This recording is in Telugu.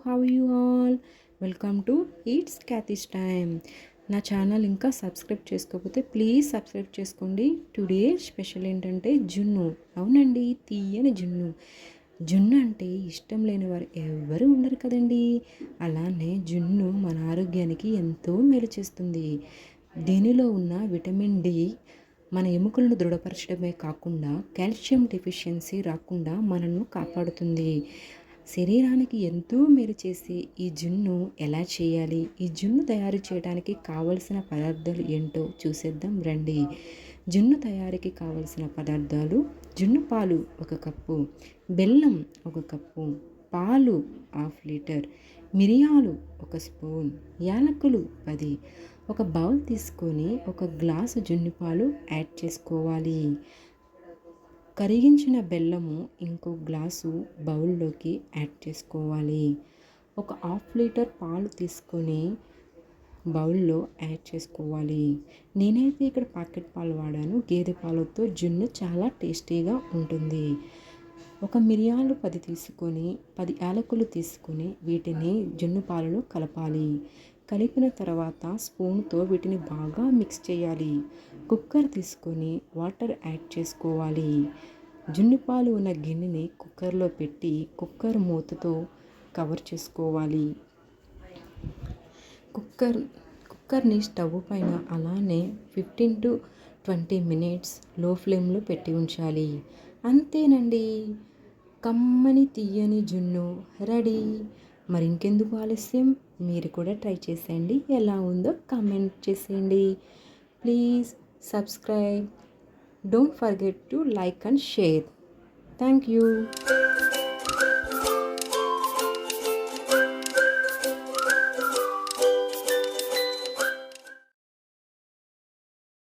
How you all? Welcome to eats Kathy's time. నా ఛానల్ ఇంకా సబ్స్క్రైబ్ చేసుకోకపోతే ప్లీజ్ సబ్స్క్రైబ్ చేసుకోండి. టుడే స్పెషల్ ఏంటంటే జున్ను. అవునండి, తీయని జున్ను. జున్ను అంటే ఇష్టం లేని వారు ఎవరు ఉండరు కదండి. అలానే జున్ను మన ఆరోగ్యానికి ఎంతో మేలు చేస్తుంది. దీనిలో ఉన్న విటమిన్ డి మన ఎముకలను దృఢపరచడమే కాకుండా కాల్షియం డెఫిషియన్సీ రాకుండా మనను కాపాడుతుంది. శరీరానికి ఎంతో మేలు చేసే ఈ జున్ను ఎలా చేయాలి, ఈ జున్ను తయారు చేయడానికి కావలసిన పదార్థాలు ఏంటో చూసేద్దాం రండి. జున్ను తయారీకి కావలసిన పదార్థాలు: జున్ను పాలు 1 కప్పు, బెల్లం 1 కప్పు, పాలు 1/2 లీటర్, మిరియాలు 1 స్పూన్, యాలకులు 10. ఒక బౌల్ తీసుకొని 1 గ్లాసు జున్ను పాలు యాడ్ చేసుకోవాలి. కరిగించిన బెల్లము ఇంకో గ్లాసు బౌల్లోకి యాడ్ చేసుకోవాలి. 1/2 లీటర్ పాలు తీసుకొని బౌల్లో యాడ్ చేసుకోవాలి. నేనైతే ఇక్కడ ప్యాకెట్ పాలు వాడాను. గేదె పాలతో జున్ను చాలా టేస్టీగా ఉంటుంది. 1 మిరియాలు 10 తీసుకొని 10 యాలకులు తీసుకొని వీటిని జున్ను పాలలో కలపాలి. కలిపిన తర్వాత స్పూన్తో వీటిని బాగా మిక్స్ చేయాలి. కుక్కర్ తీసుకొని వాటర్ యాడ్ చేసుకోవాలి. జున్ను పాలు ఉన్న గిన్నెని కుక్కర్లో పెట్టి కుక్కర్ మూతతో కవర్ చేసుకోవాలి. కుక్కర్ని స్టవ్ పైన అలానే 15 to 20 minutes లో ఫ్లేమ్లో పెట్టి ఉంచాలి. అంతేనండి, కమ్మని తీయని జున్ను రెడీ. మరి ఇంకెందుకు ఆలస్యం, మీరు కూడా ట్రై చేసేయండి. ఎలా ఉందో కామెంట్ చేసేయండి. Please subscribe. Don't forget to like and share. Thank you.